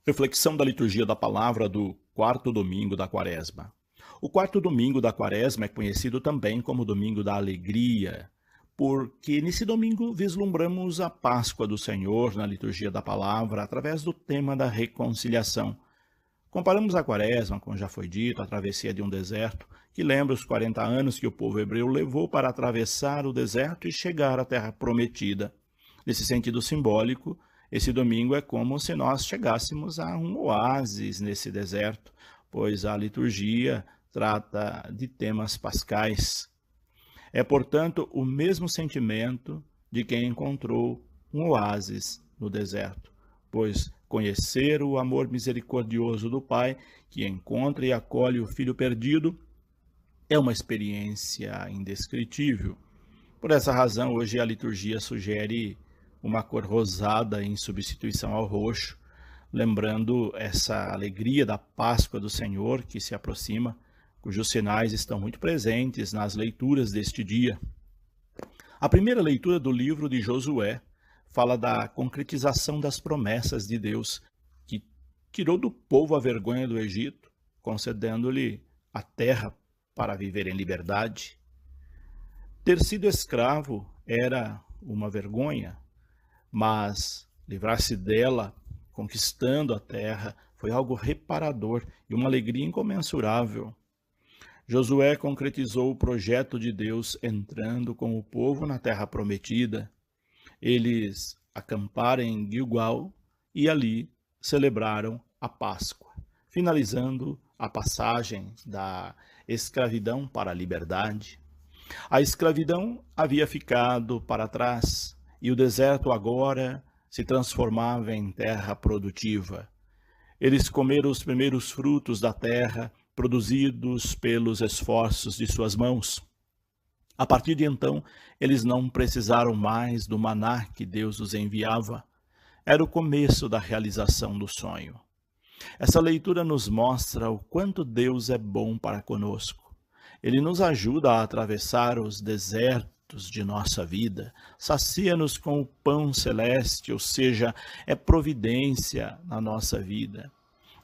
Reflexão da liturgia da palavra do quarto domingo da Quaresma. O quarto domingo da Quaresma é conhecido também como Domingo da Alegria, porque nesse domingo vislumbramos a Páscoa do Senhor na liturgia da palavra através do tema da reconciliação. Comparamos a Quaresma, como já foi dito, a travessia de um deserto, que lembra os 40 anos que o povo hebreu levou para atravessar o deserto e chegar à terra prometida. Nesse sentido simbólico, esse domingo é como se nós chegássemos a um oásis nesse deserto, pois a liturgia trata de temas pascais. É, portanto, o mesmo sentimento de quem encontrou um oásis no deserto, pois conhecer o amor misericordioso do Pai, que encontra e acolhe o filho perdido, é uma experiência indescritível. Por essa razão, hoje a liturgia sugere uma cor rosada em substituição ao roxo, lembrando essa alegria da Páscoa do Senhor que se aproxima, cujos sinais estão muito presentes nas leituras deste dia. A primeira leitura do livro de Josué fala da concretização das promessas de Deus, que tirou do povo a vergonha do Egito, concedendo-lhe a terra para viver em liberdade. Ter sido escravo era uma vergonha, mas livrar-se dela, conquistando a terra, foi algo reparador e uma alegria incomensurável. Josué concretizou o projeto de Deus entrando com o povo na terra prometida. Eles acamparam em Gilgal e ali celebraram a Páscoa, finalizando a passagem da escravidão para a liberdade. A escravidão havia ficado para trás e o deserto agora se transformava em terra produtiva. Eles comeram os primeiros frutos da terra, produzidos pelos esforços de suas mãos. A partir de então, eles não precisaram mais do maná que Deus os enviava. Era o começo da realização do sonho. Essa leitura nos mostra o quanto Deus é bom para conosco. Ele nos ajuda a atravessar os desertos de nossa vida, sacia-nos com o pão celeste, ou seja, é providência na nossa vida.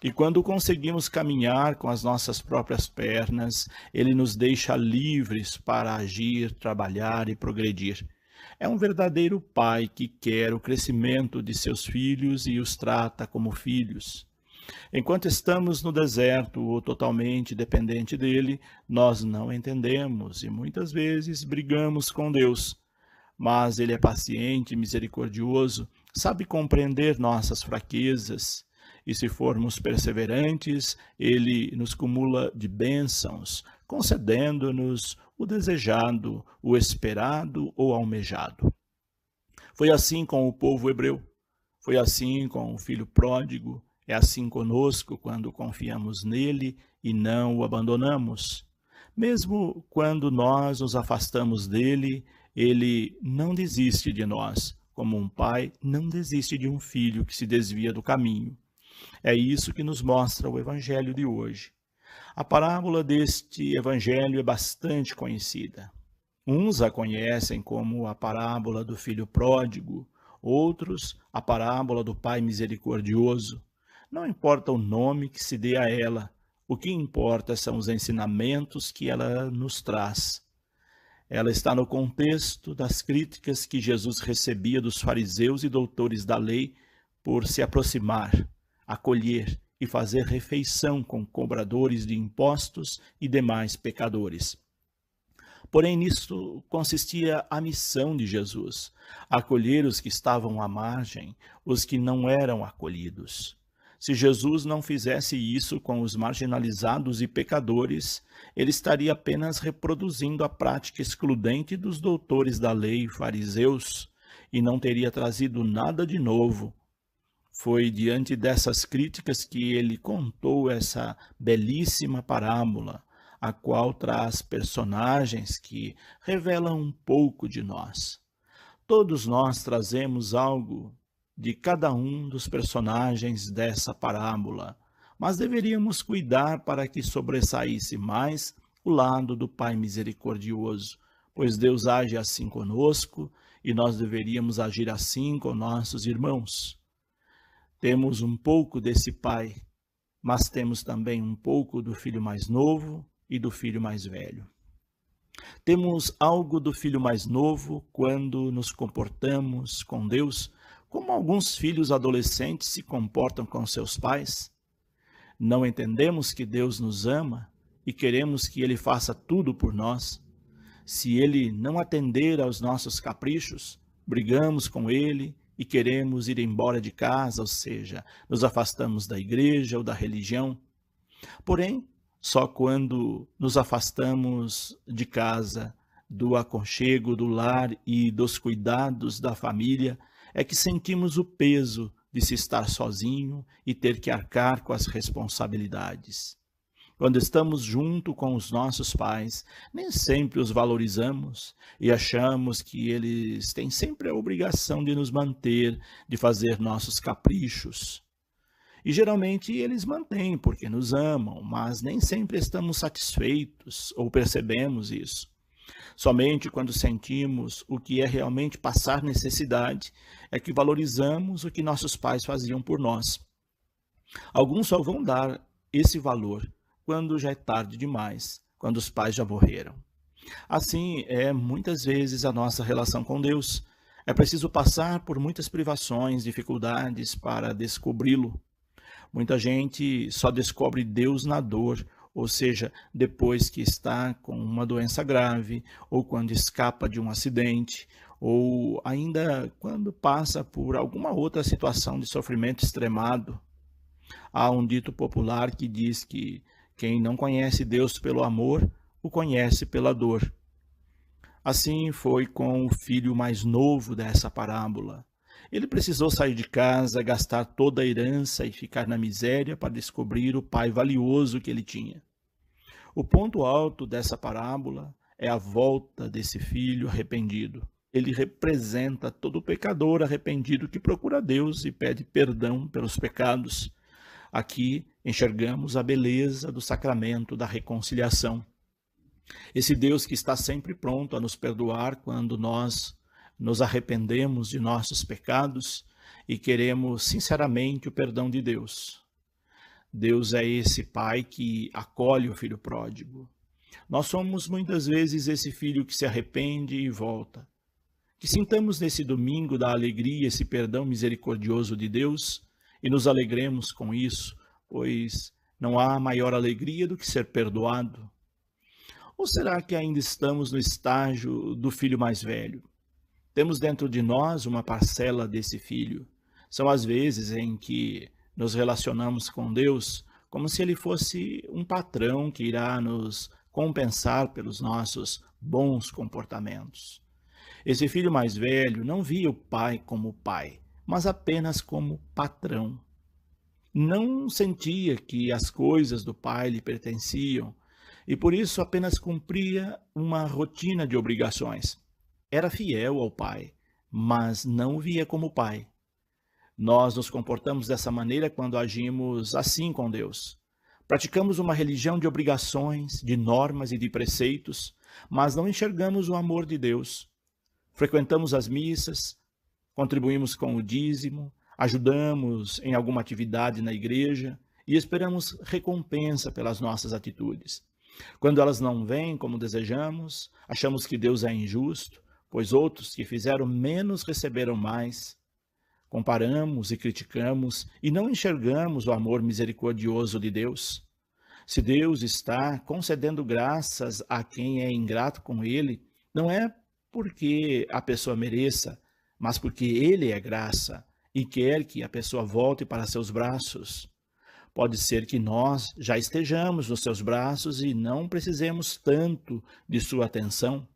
E quando conseguimos caminhar com as nossas próprias pernas, Ele nos deixa livres para agir, trabalhar e progredir. É um verdadeiro pai que quer o crescimento de seus filhos e os trata como filhos. Enquanto estamos no deserto ou totalmente dependente dele, nós não entendemos e muitas vezes brigamos com Deus. Mas ele é paciente e misericordioso, sabe compreender nossas fraquezas. E se formos perseverantes, ele nos cumula de bênçãos, concedendo-nos o desejado, o esperado ou almejado. Foi assim com o povo hebreu, foi assim com o filho pródigo, é assim conosco quando confiamos nele e não o abandonamos. Mesmo quando nós nos afastamos dele, ele não desiste de nós, como um pai não desiste de um filho que se desvia do caminho. É isso que nos mostra o evangelho de hoje. A parábola deste evangelho é bastante conhecida. Uns a conhecem como a parábola do filho pródigo, outros a parábola do pai misericordioso. Não importa o nome que se dê a ela, o que importa são os ensinamentos que ela nos traz. Ela está no contexto das críticas que Jesus recebia dos fariseus e doutores da lei por se aproximar, acolher e fazer refeição com cobradores de impostos e demais pecadores. Porém, nisto consistia a missão de Jesus, acolher os que estavam à margem, os que não eram acolhidos. Se Jesus não fizesse isso com os marginalizados e pecadores, ele estaria apenas reproduzindo a prática excludente dos doutores da lei e fariseus e não teria trazido nada de novo. Foi diante dessas críticas que ele contou essa belíssima parábola, a qual traz personagens que revelam um pouco de nós. Todos nós trazemos algo de cada um dos personagens dessa parábola, mas deveríamos cuidar para que sobressaísse mais o lado do Pai misericordioso, pois Deus age assim conosco e nós deveríamos agir assim com nossos irmãos. Temos um pouco desse pai, mas temos também um pouco do filho mais novo e do filho mais velho. Temos algo do filho mais novo quando nos comportamos com Deus como alguns filhos adolescentes se comportam com seus pais. Não entendemos que Deus nos ama e queremos que Ele faça tudo por nós. Se Ele não atender aos nossos caprichos, brigamos com Ele e queremos ir embora de casa, ou seja, nos afastamos da igreja ou da religião. Porém, só quando nos afastamos de casa, do aconchego do lar e dos cuidados da família, é que sentimos o peso de se estar sozinho e ter que arcar com as responsabilidades. Quando estamos junto com os nossos pais, nem sempre os valorizamos e achamos que eles têm sempre a obrigação de nos manter, de fazer nossos caprichos. E geralmente eles mantêm porque nos amam, mas nem sempre estamos satisfeitos ou percebemos isso. Somente quando sentimos o que é realmente passar necessidade é que valorizamos o que nossos pais faziam por nós. Alguns só vão dar esse valor quando já é tarde demais, quando os pais já morreram. Assim é muitas vezes a nossa relação com Deus. É preciso passar por muitas privações, dificuldades para descobri-lo. Muita gente só descobre Deus na dor, ou seja, depois que está com uma doença grave, ou quando escapa de um acidente, ou ainda quando passa por alguma outra situação de sofrimento extremado. Há um dito popular que diz que quem não conhece Deus pelo amor, o conhece pela dor. Assim foi com o filho mais novo dessa parábola. Ele precisou sair de casa, gastar toda a herança e ficar na miséria para descobrir o pai valioso que ele tinha. O ponto alto dessa parábola é a volta desse filho arrependido. Ele representa todo pecador arrependido que procura Deus e pede perdão pelos pecados. Aqui enxergamos a beleza do sacramento da reconciliação. Esse Deus que está sempre pronto a nos perdoar quando nós nos arrependemos de nossos pecados e queremos sinceramente o perdão de Deus. Deus é esse Pai que acolhe o filho pródigo. Nós somos muitas vezes esse filho que se arrepende e volta. Que sintamos nesse domingo da alegria esse perdão misericordioso de Deus e nos alegremos com isso, pois não há maior alegria do que ser perdoado. Ou será que ainda estamos no estágio do filho mais velho? Temos dentro de nós uma parcela desse filho. São as vezes em que nos relacionamos com Deus como se Ele fosse um patrão que irá nos compensar pelos nossos bons comportamentos. Esse filho mais velho não via o pai como pai, mas apenas como patrão. Não sentia que as coisas do pai lhe pertenciam e por isso apenas cumpria uma rotina de obrigações. Era fiel ao pai, mas não o via como pai. Nós nos comportamos dessa maneira quando agimos assim com Deus. Praticamos uma religião de obrigações, de normas e de preceitos, mas não enxergamos o amor de Deus. Frequentamos as missas, contribuímos com o dízimo, ajudamos em alguma atividade na igreja e esperamos recompensa pelas nossas atitudes. Quando elas não vêm como desejamos, achamos que Deus é injusto, pois outros que fizeram menos receberam mais. Comparamos e criticamos e não enxergamos o amor misericordioso de Deus. Se Deus está concedendo graças a quem é ingrato com Ele, não é porque a pessoa mereça, mas porque Ele é graça e quer que a pessoa volte para seus braços. Pode ser que nós já estejamos nos seus braços e não precisemos tanto de sua atenção.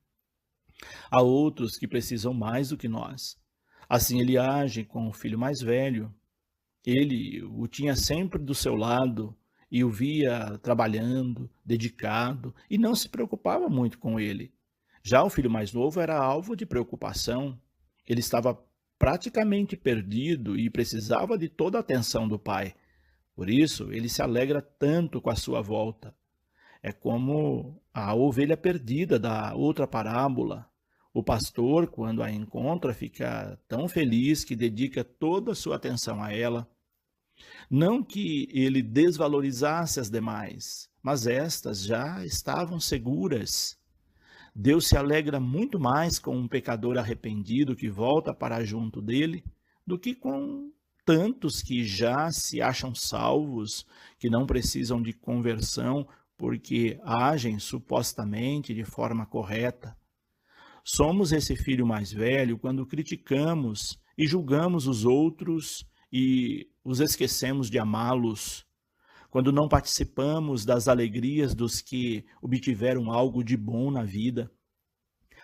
Há outros que precisam mais do que nós. Assim ele age com o filho mais velho. Ele o tinha sempre do seu lado e o via trabalhando, dedicado, e não se preocupava muito com ele. Já o filho mais novo era alvo de preocupação. Ele estava praticamente perdido e precisava de toda a atenção do pai. Por isso, ele se alegra tanto com a sua volta. É como a ovelha perdida da outra parábola. O pastor, quando a encontra, fica tão feliz que dedica toda a sua atenção a ela. Não que ele desvalorizasse as demais, mas estas já estavam seguras. Deus se alegra muito mais com um pecador arrependido que volta para junto dele do que com tantos que já se acham salvos, que não precisam de conversão porque agem supostamente de forma correta. Somos esse filho mais velho quando criticamos e julgamos os outros e os esquecemos de amá-los, quando não participamos das alegrias dos que obtiveram algo de bom na vida,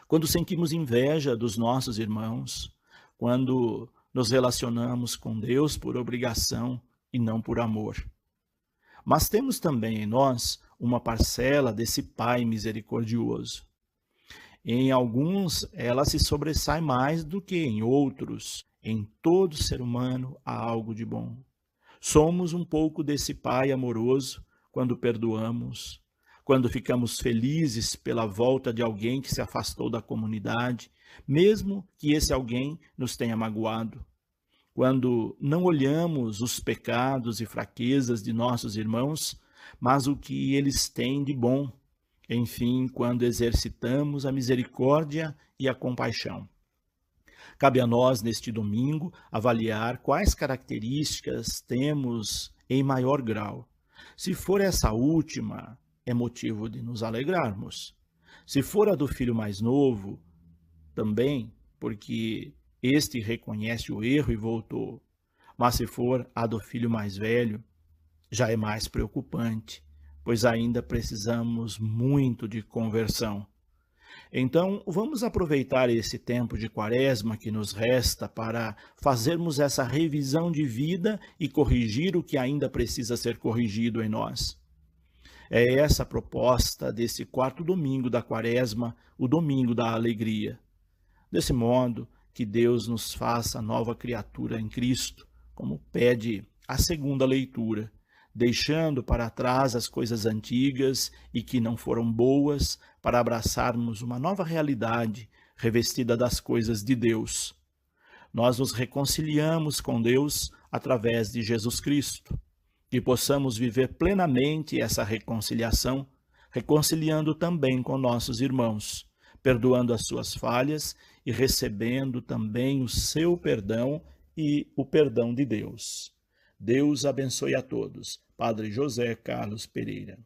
quando sentimos inveja dos nossos irmãos, quando nos relacionamos com Deus por obrigação e não por amor. Mas temos também em nós uma parcela desse Pai misericordioso. Em alguns, ela se sobressai mais do que em outros. Em todo ser humano há algo de bom. Somos um pouco desse Pai amoroso quando perdoamos, quando ficamos felizes pela volta de alguém que se afastou da comunidade, mesmo que esse alguém nos tenha magoado. Quando não olhamos os pecados e fraquezas de nossos irmãos, mas o que eles têm de bom. Enfim, quando exercitamos a misericórdia e a compaixão. Cabe a nós, neste domingo, avaliar quais características temos em maior grau. Se for essa última, é motivo de nos alegrarmos. Se for a do filho mais novo, também, porque este reconhece o erro e voltou. Mas se for a do filho mais velho, já é mais preocupante, pois ainda precisamos muito de conversão. Então, vamos aproveitar esse tempo de quaresma que nos resta para fazermos essa revisão de vida e corrigir o que ainda precisa ser corrigido em nós. É essa a proposta desse quarto domingo da quaresma, o domingo da alegria. Desse modo, que Deus nos faça nova criatura em Cristo, como pede a segunda leitura, deixando para trás as coisas antigas e que não foram boas, para abraçarmos uma nova realidade revestida das coisas de Deus. Nós nos reconciliamos com Deus através de Jesus Cristo, que possamos viver plenamente essa reconciliação, reconciliando também com nossos irmãos, perdoando as suas falhas e recebendo também o seu perdão e o perdão de Deus. Deus abençoe a todos. Padre José Carlos Pereira.